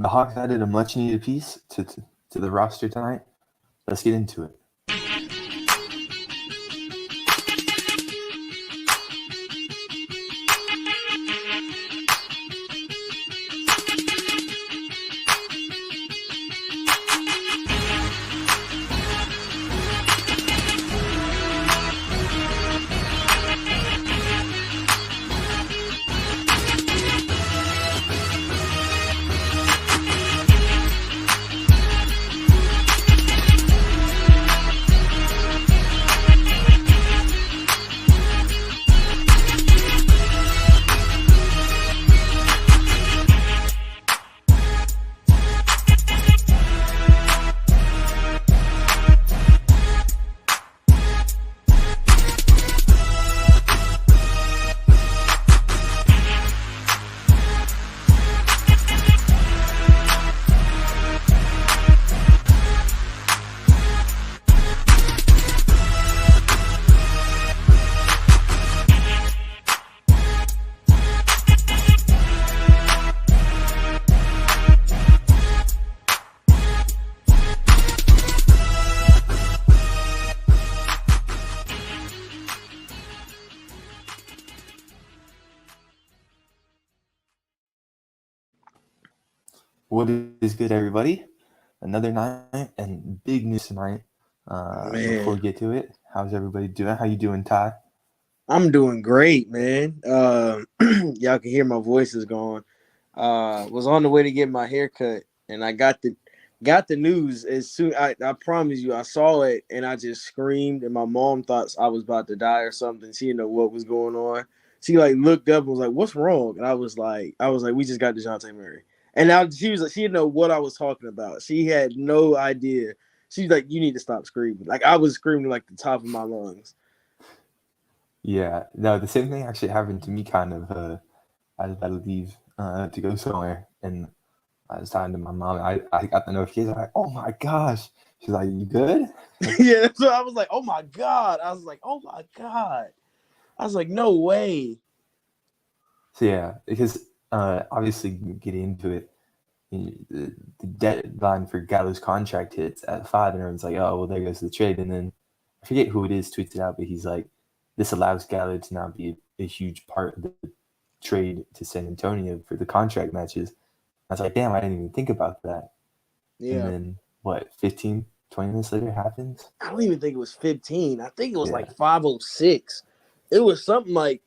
the Hawks added a much-needed piece to the roster tonight. Let's get into it. What is good, everybody? Another night and big news tonight. Before we get to it, how's everybody doing? How you doing, Ty? I'm doing great, man. Y'all can hear my voice is gone. Was on the way to get my hair cut, and I got the news as soon. I promise you, I saw it, and I just screamed. And my mom thought I was about to die or something. She didn't know what was going on. She looked up and was like, "What's wrong?" And I was like, "We just got Dejounte Murray." And now she was like, she didn't know what I was talking about. She had no idea. She's like, "You need to stop screaming." Like I was screaming like the top of my lungs. Yeah, no, the same thing actually happened to me. Kind of, I was about to leave to go somewhere, and I was talking to my mom. I got the notification. I'm like, "Oh my gosh!" She's like, "You good?" Yeah, so I was like, "Oh my god!" I was like, "Oh my god!" I was like, "No way!" So yeah, because obviously getting into it, the deadline for Gallo's contract hits at 5, and everyone's like, "Oh, well, there goes the trade." And then I forget who it is tweets it out, but he's like, "This allows Gallo to now be a huge part of the trade to San Antonio for the contract matches." I was like, "Damn, I didn't even think about that." Yeah. And then what? 15, 20 minutes later happens. I don't even think it was 15. I think it was like 5:06. It was something like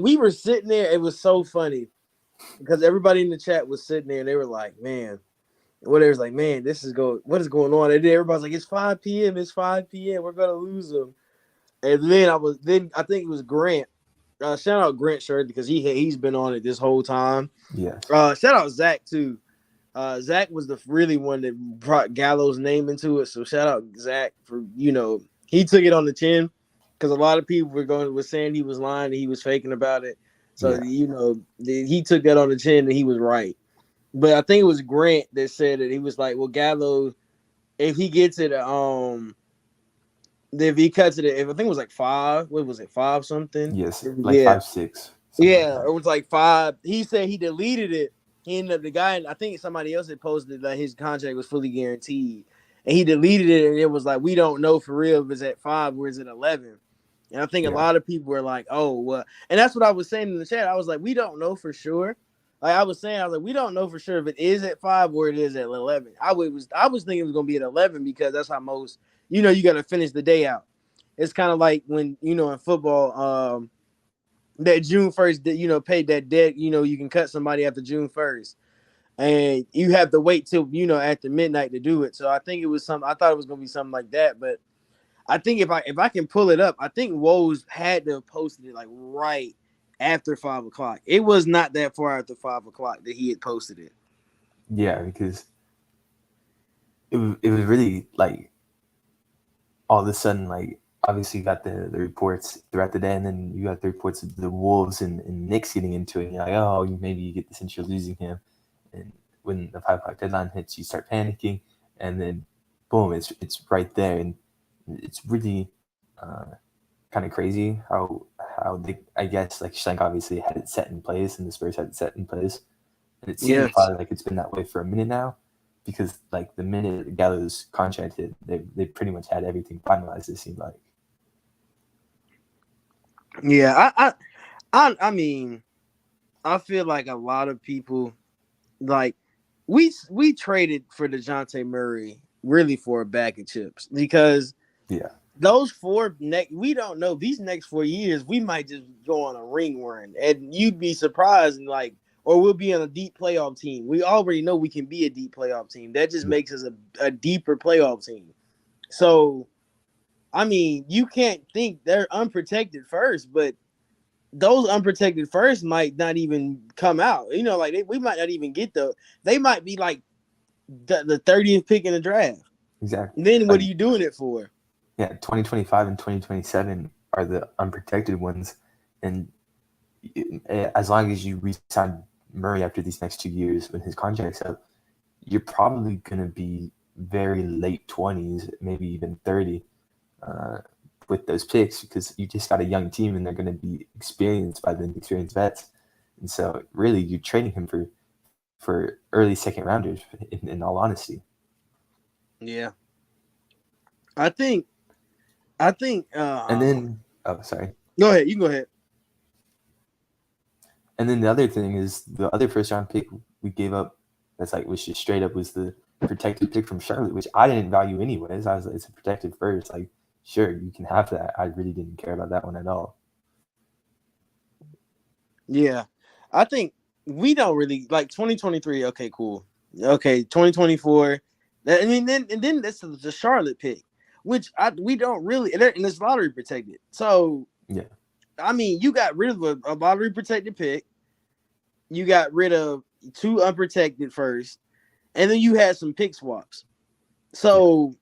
we were sitting there. It was so funny because everybody in the chat was sitting there and they were like, "Man," whatever. Like, "Man, what is going on?" And then everybody's like, "It's 5 p.m. It's 5 p.m. We're gonna lose them." And then I think it was Grant. Shout out Grant Shirt because he's been on it this whole time. Yes. Shout out Zach too. Zach was the really one that brought Gallo's name into it. So shout out Zach for he took it on the chin because a lot of people were saying he was lying and he was faking about it. So he took that on the chin and he was right. But I think it was Grant that said it. He was like, "Well, Gallo, if he gets it, if he cuts it, if I think it was like 5, what was it, 5 something? Yes, like 5-6. Yeah, it was like 5. He said he deleted it. He ended up the guy, I think somebody else had posted that his contract was fully guaranteed, and he deleted it, and it was like, we don't know for real if it's at 5 or is it 11. And I think a lot of people were like, "Oh, well," and that's what I was saying in the chat. I was like, "We don't know for sure." Like I was like, "We don't know for sure if it is at 5 or it is at 11." I was thinking it was gonna be at 11 because that's how most you got to finish the day out. It's kind of like when in football, that June 1st, that paid that debt, you can cut somebody after June 1st, and you have to wait till after midnight to do it. So I think it was I thought it was gonna be something like that, but I think if I can pull it up, I think Woes had to have posted it like right after 5 o'clock. It was not that far after 5 o'clock that he had posted it. Yeah, because it was really like all of a sudden, like obviously you got the reports throughout the day, and then you got the reports of the Wolves and Knicks getting into it. And you're like, "Oh, maybe you get the sense you're losing him." And when the 5 o'clock deadline hits, you start panicking, and then boom, it's right there, and it's really kind of crazy how they, I guess, like Schlenk obviously had it set in place, and the Spurs had it set in place, And it seems Yeah. probably like it's been that way for a minute now, because like the minute Gallo's contract hit, they pretty much had everything finalized. It seemed like. Yeah. I mean, I feel like a lot of people like we traded for Dejounte Murray really for a bag of chips because Yeah, those we don't know these next 4 years we might just go on a ring run and you'd be surprised and like or we'll be on a deep playoff team. We already know we can be a deep playoff team. That just yeah, makes us a deeper playoff team. So I mean, you can't think they're unprotected first, but those unprotected first might not even come out. You know, like we might not even get they might be like the 30th pick in the draft. exactly. And then what Like are you doing it for? yeah, 2025 and 2027 are the unprotected ones, and as long as you re-sign Murray after these next 2 years when his contract's up, you're probably going to be very late 20s, maybe even 30 uh, with those picks because you just got a young team and they're going to be experienced by the experienced vets. And so really you're trading him for early second rounders in all honesty. Yeah. I think And then, oh, sorry. go ahead. You can go ahead. And then the other thing is the other first round pick we gave up that's like was just straight up was the protected pick from Charlotte, which I didn't value anyways. I was like, it's a protected first. Like, sure, you can have that. I really didn't care about that one at all. Yeah. I think we don't really like 2023. Okay, cool. Okay, 2024. I mean, then this is the Charlotte pick, which we don't really and it's lottery protected. So Yeah, I mean, you got rid of a lottery protected pick. You got rid of 2 unprotected first, and then you had some pick swaps. So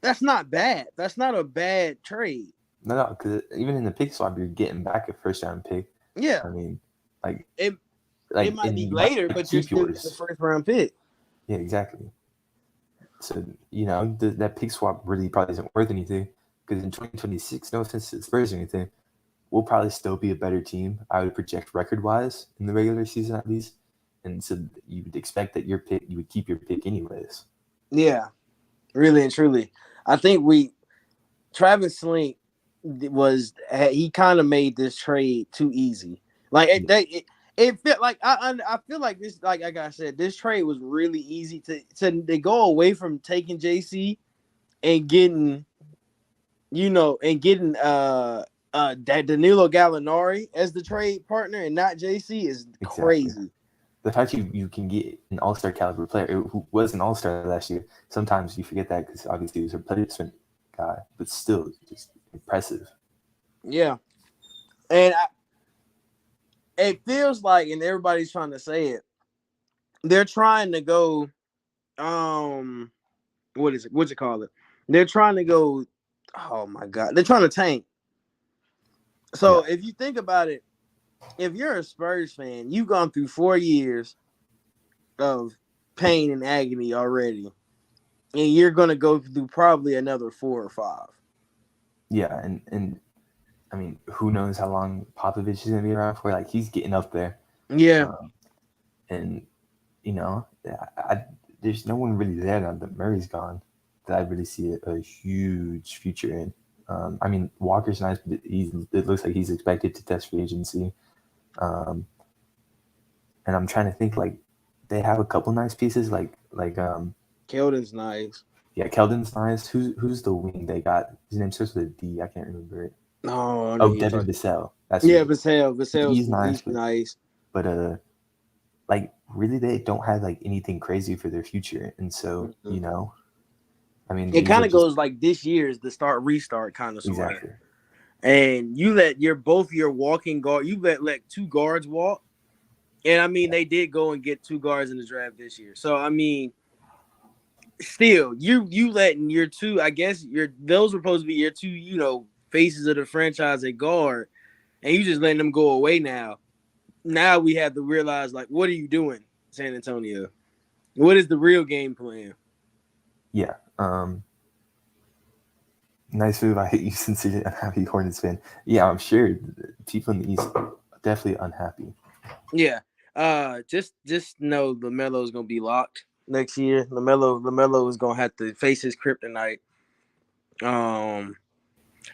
that's not bad. That's not a bad trade. no, because even in the pick swap, you're getting back a first round pick. Yeah, I mean, like, it like, might and be you might later, but you're keep still getting the yours. first round pick. Yeah, exactly. So that pick swap really probably isn't worth anything because in 2026, no offense to the Spurs or anything, we'll probably still be a better team. I would project record wise in the regular season at least, and so you would expect that you would keep your pick anyways. Yeah, really and truly. I think Travis Slink he kind of made this trade too easy. Like it felt like I feel like this like I said this trade was really easy to go away from taking JC and getting that Danilo Gallinari as the trade partner and not JC is Exactly. crazy. The fact you can get an all-star caliber player who was an all-star last year, sometimes you forget that because obviously he was a replacement guy, but still just impressive. Yeah, and it feels like, and everybody's trying to say it, they're trying to go, what is it? What's it called? They're trying to go. Oh my god, they're trying to tank. So Yeah, if you think about it, if you're a Spurs fan, you've gone through 4 years of pain and agony already, and you're gonna go through probably another 4 or 5. yeah, and I mean, who knows how long Popovich is gonna be around for? Like he's getting up there, Yeah, and there's no one really there now that Murray's gone that I really see a huge future in. I mean, Walker's nice, but it looks like he's expected to test free agency. Um, and I'm trying to think like they have a couple nice pieces Keldon's nice. yeah, Keldon's nice. Who's the wing they got? His name starts with a D. I can't remember it. No, I know Oh, you're Devin talking. Vassell. That's Yeah, who. Vassell's He's nice, he's nice. but like really they don't have like anything crazy for their future, and so Mm-hmm. I mean, It these kind are of just goes like this year is the restart kind of sort of. exactly. And you let your walking guard, you let 2 guards walk. And I mean, they did go and get 2 guards in the draft this year. So I mean, still, you letting your 2, I guess those were supposed to be your 2, faces of the franchise at guard, and you just letting them go away now. Now we have to realize, like, what are you doing, San Antonio? What is the real game plan? Yeah. Nice move. I hate you, sincerely unhappy Hornets fan. Yeah, I'm sure people in the East are definitely unhappy. Yeah. Just know LaMelo is gonna be locked next year. LaMelo is gonna have to face his kryptonite. Um,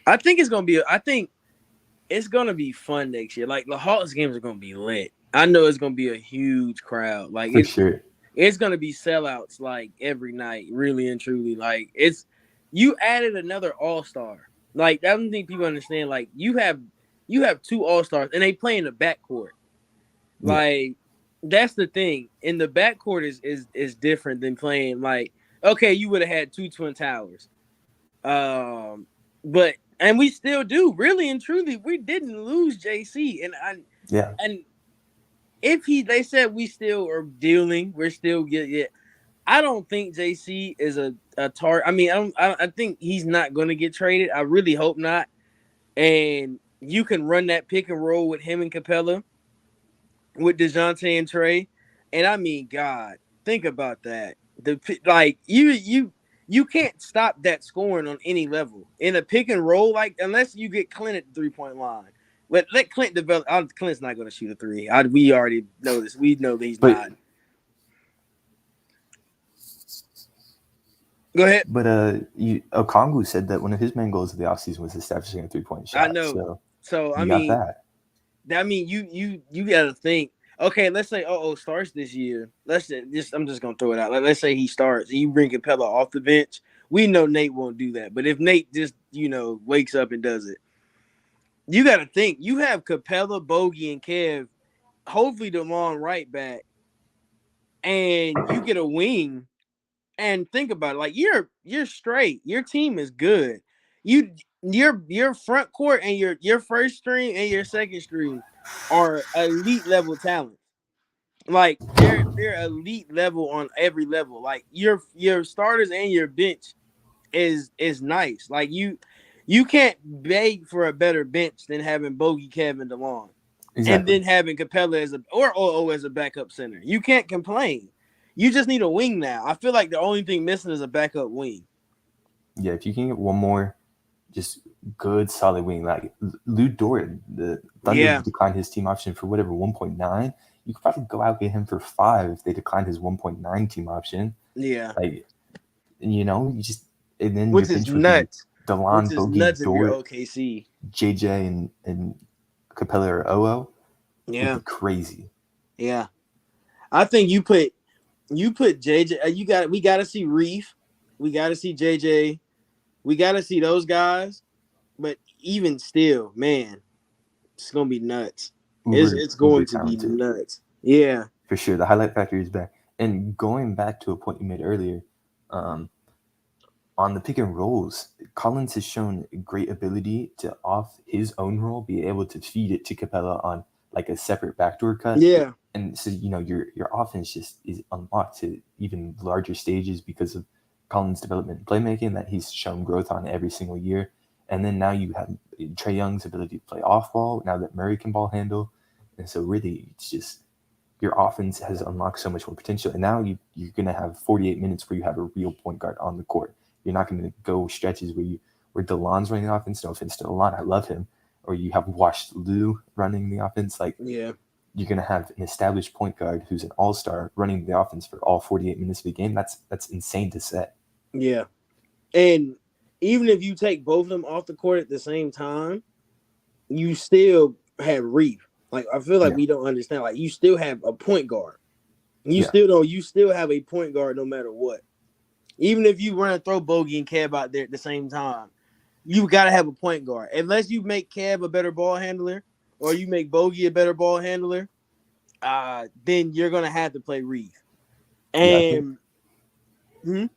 I think it's gonna be. I think it's gonna be fun next year. Like the Hawks games are gonna be lit. I know it's gonna be a huge crowd. Like For sure. it's gonna be sellouts like every night, really and truly. Like it's you added another all-star. Like I don't think people understand. Like you have two all-stars and they play in the backcourt. Yeah. Like that's the thing. In the backcourt is different than playing like okay, you would have had two twin towers. Um but and we still do, really and truly, we didn't lose JC. Yeah. And if they said we still are dealing, we're still getting. I don't think JC is a target. I mean, I think he's not going to get traded. I really hope not. And you can run that pick and roll with him and Capella, with Dejounte and Trey. And I mean, God, think about that. Like you can't stop that scoring on any level in a pick and roll. Like unless you get Clint at the 3-point line. Let Clint develop. Clint's not going to shoot a three. We already know this. We know that he's But not. Go ahead. but Okongwu said that one of his main goals of the offseason was establishing a 3-point I shot. know. So So you got that. you got to think. Okay, let's say starts this year. I'm just gonna throw it out. Like, let's say he starts and you bring Capella off the bench. We know Nate won't do that, but if Nate just wakes up and does it, you got to think. You have Capella, Bogey, and Kev. Hopefully, the long right back, and you get a wing. And think about it, like you're straight. Your team is good. Your front court and your first string and your second string are elite level talent. Like they're elite level on every level. Like your starters and your bench is nice. Like you can't beg for a better bench than having Bogey, Kevin, DeLon, and Exactly. then having Capella as as a backup center. You can't complain. You just need a wing now. I feel like the only thing missing is a backup wing. Yeah, if you can get one more just good solid wing, like Lou Dort, the Thunder Yeah, declined his team option for whatever 1.9. You could probably go out get him for 5 if they declined his 1.9 team option. yeah. Like you just and then your Which is bench would be nuts. Which Delon, is Bogey, nuts if you're Dort, OKC. JJ, and Capella or OO would Yeah, be crazy. yeah. I think you put JJ. We got to see Reef. We got to see JJ. We got to see those guys. But even still, man, it's gonna be nuts. It's Uber going to be talented. nuts. Yeah, For sure. The highlight factor is back. And going back to a point you made earlier, um, on the pick and rolls, Collins has shown great ability to, off his own roll, be able to feed it to Capella on like a separate backdoor cut. yeah, And so, your offense just is unlocked to even larger stages because of Collins' development and playmaking that he's shown growth on every single year. And then now you have Trae Young's ability to play off ball now that Murray can ball handle. And so really it's just your offense has unlocked so much more potential. And now you're going to have 48 minutes where you have a real point guard on the court. You're not going to go stretches where DeLon's running the offense. No offense to DeLon, I love him. Or you have washed Lou running the offense. Like yeah, you're going to have an established point guard who's an all-star running the offense for all 48 minutes of the game. That's insane to say. yeah. And even if you take both of them off the court at the same time, you still have Reef. Like I feel like Yeah, we don't understand. Like you still have a point guard. You yeah, still don't. You still have a point guard no matter what. Even if you run and throw Bogey and Kev out there at the same time, you got to have a point guard. Unless you make Kev a better ball handler or you make Bogey a better ball handler, then you're gonna have to play Reef. yeah. I think And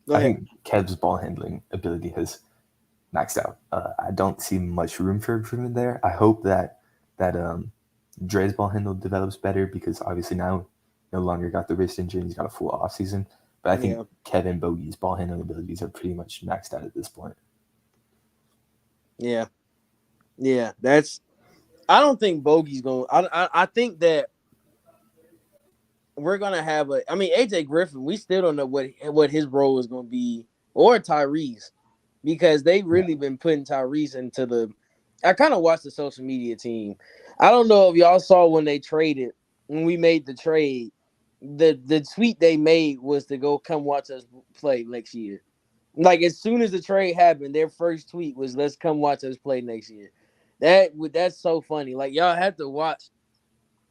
go I ahead. think Kev's ball handling ability has maxed out. I don't see much room for improvement there. I hope that Dre's ball handle develops better because obviously now no longer got the wrist injury. He's got a full off season. But I think Yeah, Kevin Bogey's ball handling abilities are pretty much maxed out at this point. yeah, yeah. That's. I don't think Bogey's going. I think that we're gonna have a. I mean, AJ Griffin. We still don't know what his role is going to be, or Tyrese, because they've Yeah. really been putting Tyrese into the. I kind of watched the social media team. I don't know if y'all saw when they traded when we made the trade, the tweet they made was to go come watch us play next year. Like as soon as the trade happened, their first tweet was let's come watch us play next year. That's so funny. Like y'all have to watch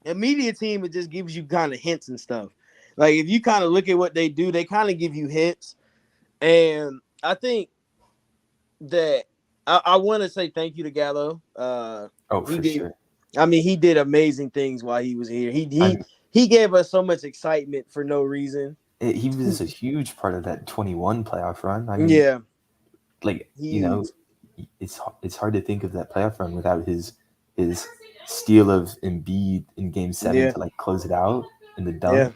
a media team. It just gives you kind of hints and stuff. Like if you kind of look at what they do, they kind of give you hints. And I think that I want to say thank you to Gallo. He for did. sure. I mean, he did amazing things while he was here. He gave us so much excitement for no reason. He was a huge part of that 21 playoff run. I mean, Yeah, like it's hard to think of that playoff run without his steal of Embiid in Game 7 to like close it out in the dunk. Yeah.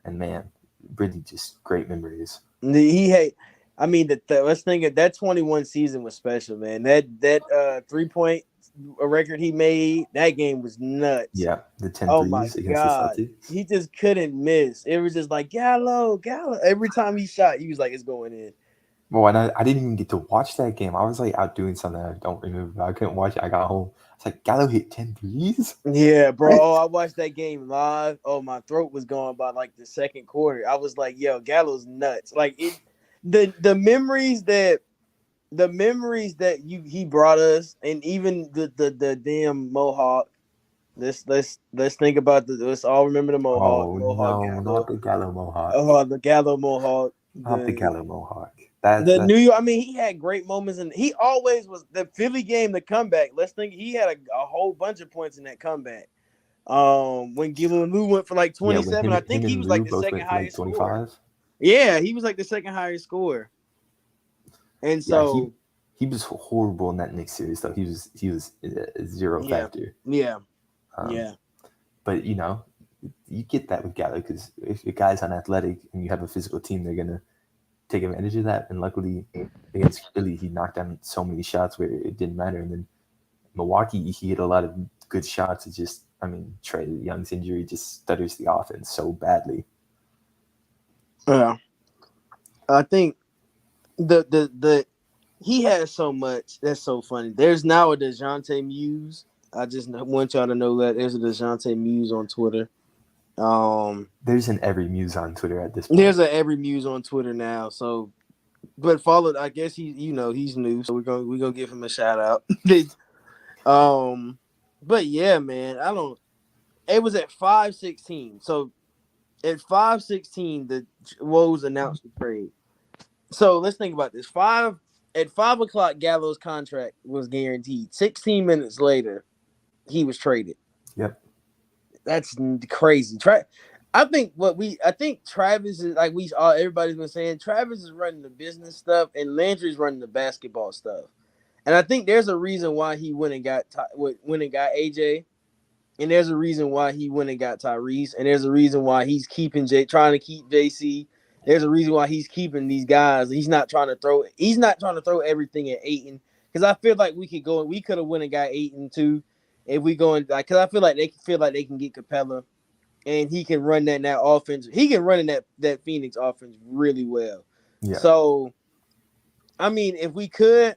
And man, really just great memories. I mean, let's think of that 21 season was special, man. That 3-point record he made, that game was nuts. Yeah, the 10 oh my threes against God. the Celtics. He just couldn't miss. It was just like Gallo. Every time he shot, he was like, it's going in. Well, and I didn't even get to watch that game. I was like out doing something I don't remember. I couldn't watch it. I got home. It's like Gallo hit 10 threes. Yeah, bro. Oh, I watched that game live. Oh, my throat was going by like the second quarter. I was like, yo, Gallo's nuts. Like the memories that he brought us, and even the damn Mohawk. Let's think about let's all remember the Mohawk. Oh Mohawk no, Gallo. not the Gallo Mohawk. Oh, the Gallo Mohawk. Not the Gallo Mohawk. The New York. I mean, he had great moments, and he always was the Philly game. The comeback. Let's think. He had a whole bunch of points in that comeback. When Gillen and Lou went for like 27, I think he was like the second highest scorer. Yeah, he was like the second highest scorer. And so he was horrible in that Knicks series, though. He was a zero factor. Yeah. But you get that with Gallo because if your guy's unathletic and you have a physical team, they're gonna take advantage of that. And luckily against Philly, he knocked down so many shots where it didn't matter. And then Milwaukee, he hit a lot of good shots. It just, I mean, Trae Young's injury just stutters the offense so badly. Yeah, I think the he has so much. That's so funny. There's now a Dejounte Muse. I just want y'all to know that there's a Dejounte Muse on Twitter. There's an every Muse on Twitter at this point. There's a every Muse on Twitter now. So, but follow. I guess he's new, so we're gonna give him a shout out. But yeah, man, It was at 5:16. So at 5:16, the Woes announced the trade. So let's think about this. At 5 o'clock, Gallo's contract was guaranteed. 16 minutes later, he was traded. Yep. That's crazy. I think Travis is like everybody's been saying. Travis is running the business stuff, and Landry's running the basketball stuff. And I think there's a reason why he went and got AJ, and there's a reason why he went and got Tyrese, and there's a reason why he's trying to keep JC. There's a reason why he's keeping these guys. He's not trying to throw everything at Ayton, because I feel like we could have went and got Ayton too if we go and because I feel like they can get Capella, and he can run that offense. He can run in that Phoenix offense really well. Yeah. So, I mean, if we could,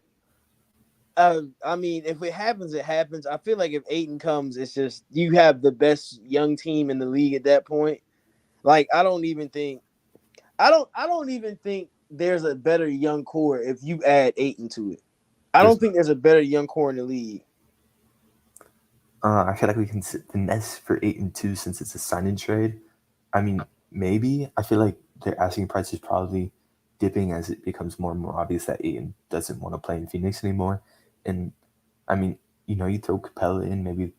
if it happens, it happens. I feel like if Ayton comes, it's just you have the best young team in the league at that point. Like I don't even think there's a better young core if you add Ayton to it. I don't think there's a better young core in the league. I feel like we can finesse for Ayton too, since it's a sign-in trade. I mean, maybe. I feel like their asking price is probably dipping as it becomes more and more obvious that Ayton doesn't want to play in Phoenix anymore. And I mean, you throw Capella in maybe,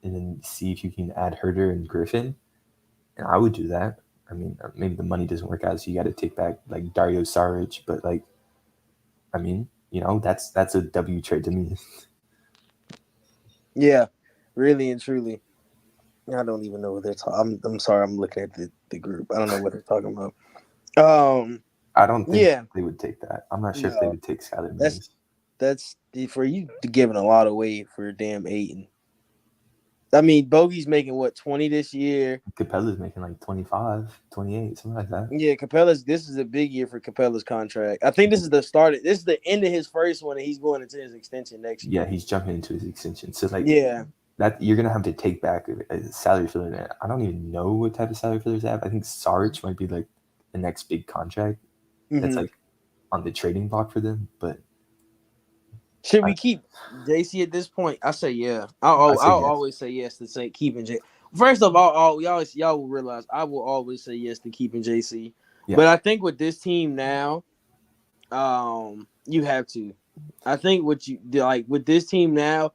and then see if you can add Herter and Griffin. And I would do that. I mean, maybe the money doesn't work out, so you got to take back like Dario Saric. But like, I mean, that's a W trade to me. Yeah, really and truly. I don't even know what they're talking. I'm sorry, I'm looking at the group. I don't know what they're talking about. I don't think they would take that. I'm not sure if they would take Skylar Mills. That's for you giving a lot away for damn Ayton. I mean, Bogey's making what, 20 this year? Capella's making like 25, 28, something like that. Yeah, this is a big year for Capella's contract. I think this is the end of his first one, and he's going into his extension next year. Yeah, he's jumping into his extension. So like, yeah, that you're gonna have to take back a salary filler. I don't even know what type of salary fillers they have. I think Sarge might be like the next big contract that's Mm-hmm. like on the trading block for them. But Should I, we keep JC at this point? I say yeah. I say I'll yes. always say yes to say keeping J. First of y'all will realize I will always say yes to keeping JC. Yeah, But I think with this team now, you have to. I think what you like with this team now,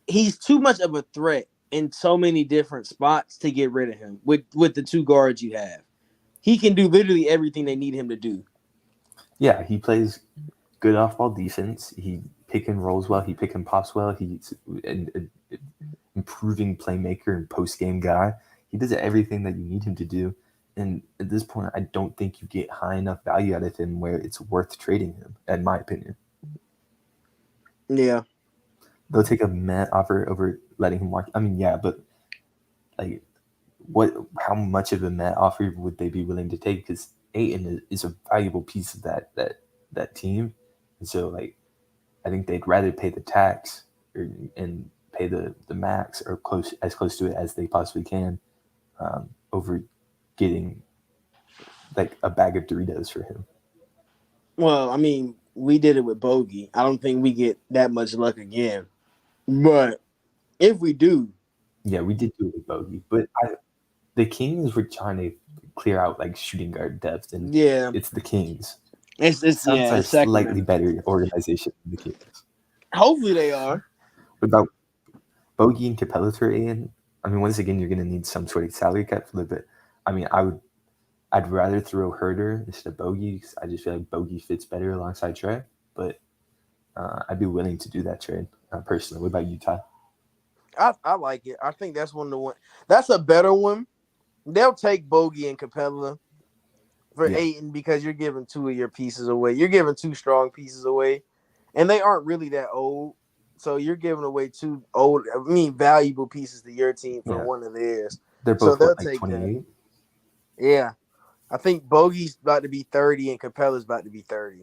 he's too much of a threat in so many different spots to get rid of him. With the two guards you have, he can do literally everything they need him to do. yeah. He plays good off ball defense. He pick and rolls well. He pick and pops well. He's an improving playmaker and post game guy. He does everything that you need him to do. And at this point, I don't think you get high enough value out of him where it's worth trading him, in my opinion. Yeah. They'll take a meh offer over letting him walk. I mean, yeah, but like, what? How much of a meh offer would they be willing to take? Because Aiton is a valuable piece of that team, and so like I think they'd rather pay the tax and pay the max or close to it as they possibly can over getting like a bag of Doritos for him. Well, I mean, we did it with Bogey. I don't think we get that much luck again. But if we do, Yeah, we did do it with Bogey, but the Kings were trying to clear out like shooting guard depth, and yeah, it's the Kings. it's Suns yeah, are a it's slightly Sacramento. better organization than the Kings. Hopefully they are. What about Bogey and Capella for Ian? I mean, once again, you're going to need some sort of salary cap for it. I mean, I'd rather throw Herder instead of Bogey because I just feel like Bogey fits better alongside Trey. But I'd be willing to do that trade personally. What about Utah? I like it. I think that's one of the one. That's a better one. They'll take Bogey and Capella for Yeah, Aiton because you're giving two of your pieces away. You're giving two strong pieces away, and they aren't really that old. So you're giving away two old, I mean, valuable pieces to your team for yeah. one of theirs. They're So both they'll what, like take that. 28? Yeah, I think Bogey's about to be 30 and Capella's about to be 30.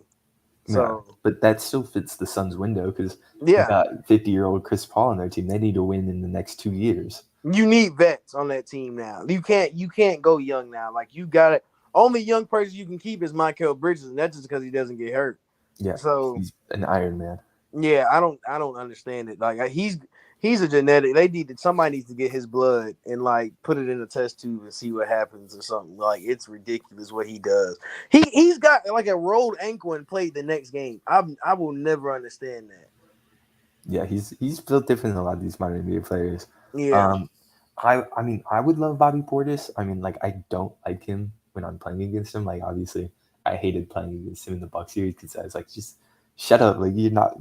Yeah, So but that still fits the Suns' window because they yeah, got 50-year-old Chris Paul on their team. They need to win in the next 2 years. you need vets on that team now. You can't go young now. Like you got it. Only young person you can keep is Michael Bridges, and that's just because he doesn't get hurt. Yeah, So he's an Iron Man. yeah, I don't understand it. Like he's a genetic. Somebody needs to get his blood and like put it in a test tube and see what happens or something. Like it's ridiculous what he does. He's got like a rolled ankle and played the next game. I will never understand that. Yeah, he's built different than a lot of these modern NBA players. Yeah. Um, I mean, I would love Bobby Portis. I mean, like I don't like him when I'm playing against him. Like obviously, I hated playing against him in the Bucks series because I was like, just shut up. Like you're not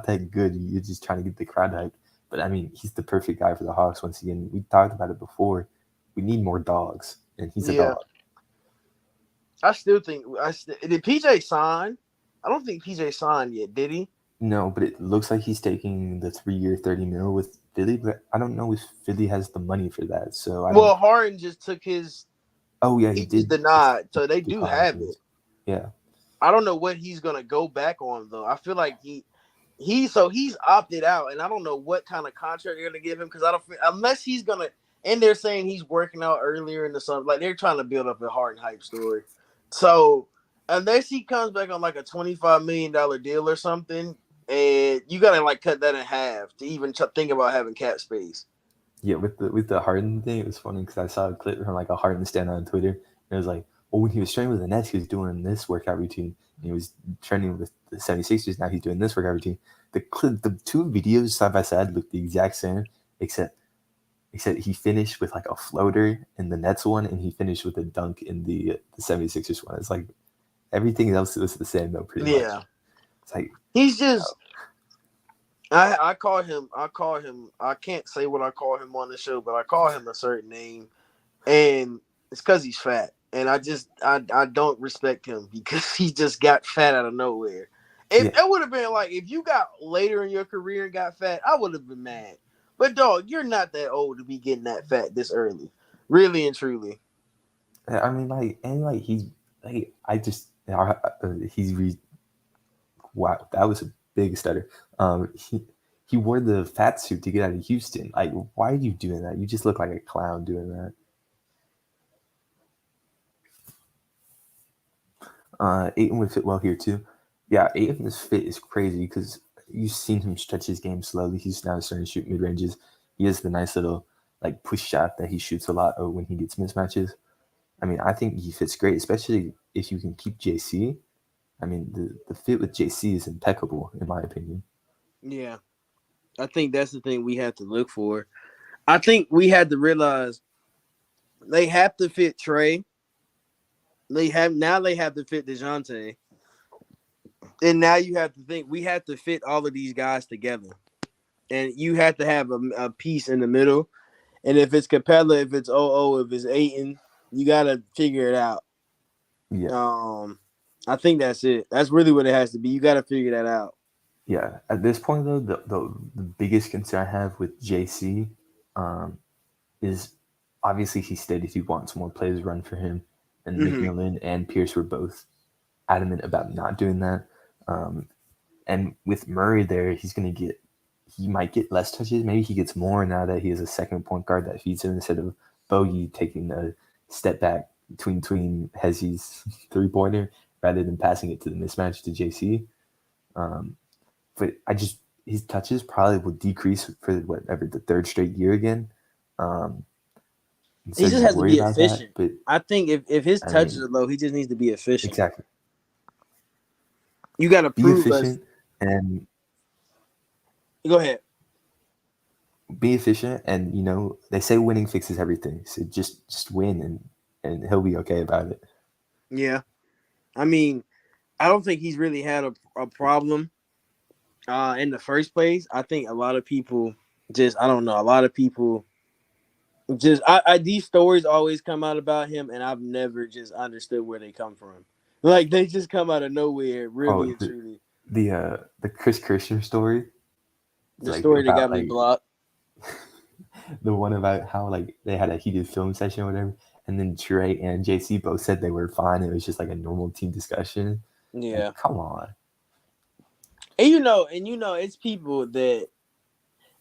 that good. You're just trying to get the crowd hyped. But I mean, he's the perfect guy for the Hawks. Once again, we talked about it before. We need more dogs, and he's a Yeah. dog. I still think did PJ sign? I don't think PJ signed yet, did he? No, but it looks like he's taking the 3 year 30 mil with Philly. But I don't know if Philly has the money for that. So I don't. Well, Harden just took his. Oh yeah, he He just did denied, so they do decline have his. it. Yeah, I don't know what he's gonna go back on though. I feel like he's opted out, and I don't know what kind of contract they're gonna give him because I don't unless he's gonna. And they're saying he's working out earlier in the summer, like they're trying to build up a Harden hype story. So unless he comes back on like a $25 million deal or something, and you gotta like cut that in half to even think about having cap space. yeah. With the Harden thing, it was funny because I saw a clip from like a Harden stand on Twitter. And it was like, well, when he was training with the Nets, he was doing this workout routine. And he was training with the 76ers. Now he's doing this workout routine. The two videos side by side look the exact same, except he finished with like a floater in the Nets one, and he finished with a dunk in the 76ers one. It's like everything else was the same though, pretty much. Yeah, It's like, he's oh, just. I call him. I call him. I can't say what I call him on the show, but I call him a certain name, and it's because he's fat. And I don't respect him because he just got fat out of nowhere. If yeah, it would have been like if you got later in your career and got fat, I would have been mad. But dog, you're not that old to be getting that fat this early, really and truly. I mean, like, and like I just, he's wow, that was a big stutter. He he wore the fat suit to get out of Houston. Like, why are you doing that? You just look like a clown doing that. Aiton would fit well here too. Yeah, Aiton's fit is crazy because you've seen him stretch his game slowly. He's now starting to shoot mid ranges. He has the nice little like push shot that he shoots a lot of when he gets mismatches. I mean, I think he fits great, especially if you can keep JC. I mean, the fit with JC is impeccable in my opinion. Yeah, I think that's the thing we have to look for. I think we had to realize they have to fit Trey. They have to fit Dejounte. And now you have to think we have to fit all of these guys together. And you have to have a piece in the middle. And if it's Capella, if it's OO, if it's Aiton, you gotta figure it out. Yeah, I think that's it. That's really what it has to be. You gotta figure that out. yeah. At this point though, the biggest concern I have with JC um, is obviously he stated he wants more plays run for him, and Mm-hmm. McMillan and Pierce were both adamant about not doing that. Um, and with Murray there, he might get less touches. Maybe he gets more now that he has a second point guard that feeds him instead of Bogey taking a step back between Hezzy's 3-pointer rather than passing it to the mismatch to JC. Um, but his touches probably will decrease for whatever the third straight year again. Um, so He just you has to worry be about that, efficient. but I think if his I touches mean, are low, he just needs to be efficient. exactly. You gotta Be prove us. efficient and Go ahead. they say winning fixes everything. So just win and he'll be okay about it. Yeah. I mean, I don't think he's really had a problem in the first place. I think a lot of people just I don't know, a lot of people just I these stories always come out about him and I've never just understood where they come from. Like they just come out of nowhere, Oh, really and truly. the Chris Kirschner story. It's The like story that about got me like blocked. the one about how like they had a heated film session or whatever, and then Trey and JC both said they were fine. It was just like a normal team discussion. Like, Yeah. come on. And it's people that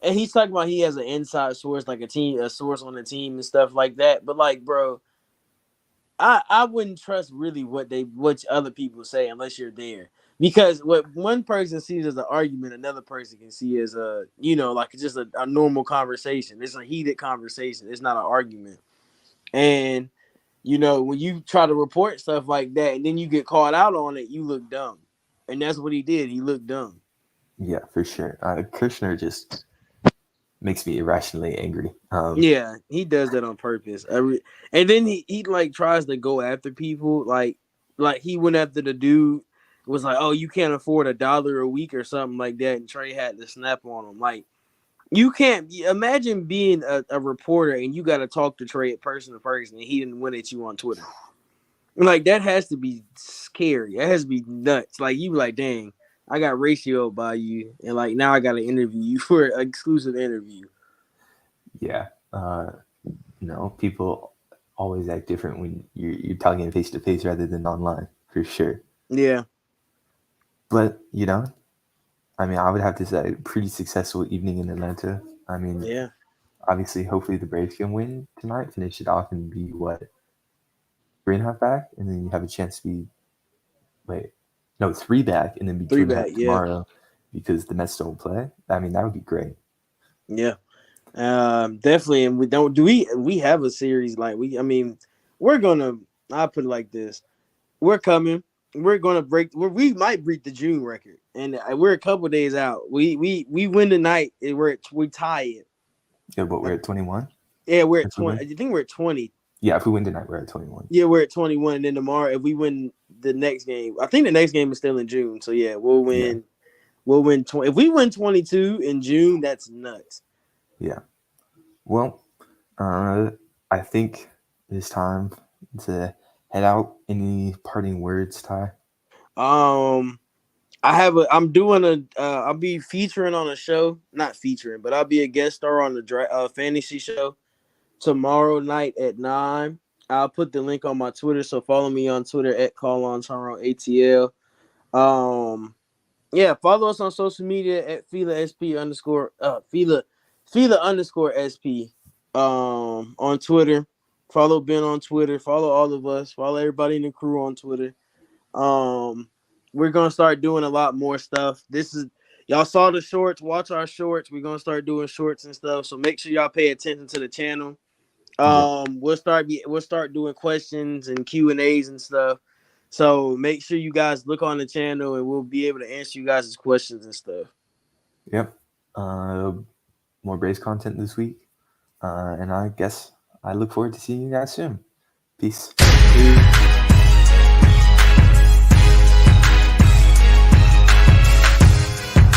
and he's talking about he has an inside source, like a source on the team and stuff like that. But like, bro, I wouldn't trust really what other people say unless you're there. Because what one person sees as an argument, another person can see as like just a normal conversation. It's a heated conversation. It's not an argument. And when you try to report stuff like that and then you get called out on it, you look dumb. And that's what he did. He looked dumb. Yeah, for sure. Kirschner just makes me irrationally angry. Yeah, he does that on purpose. And then he like tries to go after people. Like he went after the dude was like, "Oh, you can't afford $1 a week or something like that," and Trey had to snap on him. Like you can't imagine being a reporter and you got to talk to Trey person to person, and he didn't win at you on Twitter. Like that has to be scary. That has to be nuts. Like you like, dang, I got ratio by you, and like now I got to interview you for an exclusive interview. Yeah. People always act different when you're talking face to face rather than online, for sure. Yeah, But I mean, I would have to say pretty successful evening in Atlanta. I mean, yeah. obviously, hopefully the Braves can win tonight, finish it off, and be what 3.5 back, and then you have a chance to be wait, no 3 back, and then be two Three and a back, half yeah. tomorrow because the Mets don't play. I mean, that would be great. Yeah. Definitely. And we don't do we have a series like I mean, we're gonna I'll put it like this. We're coming. We're gonna we might break the June record. And we're a couple days out. We win tonight and we tie it. Yeah, but we're at 21 Yeah, we're at if we 20. win. I think we're at 20. Yeah, if we win tonight, we're at 21. Yeah, we're at 21. And then tomorrow, if we win the next game, I think the next game is still in June. So yeah, we'll Yeah, win. We'll win 20. If we win 22 in June, that's nuts. yeah. Well, uh, I think it's time to head out. Any parting words, Ty? Um, I'm doing I'll be featuring on a show, not featuring, but I'll be a guest star on the fantasy show tomorrow night at 9. I'll put the link on my Twitter, so follow me on Twitter at CallOnTyrone ATL. Um, Yeah, follow us on social media at Fila_SP on Twitter. Follow Ben on Twitter. Follow all of us. Follow everybody in the crew on Twitter. Um, we're gonna start doing a lot more stuff. This is y'all saw the shorts. Watch our shorts. We're gonna start doing shorts and stuff. So make sure y'all pay attention to the channel. Yep. We'll start doing questions and Q&As and stuff. So make sure you guys look on the channel and we'll be able to answer you guys' questions and stuff. Yep. More Braves content this week. And I guess I look forward to seeing you guys soon. Peace. Peace.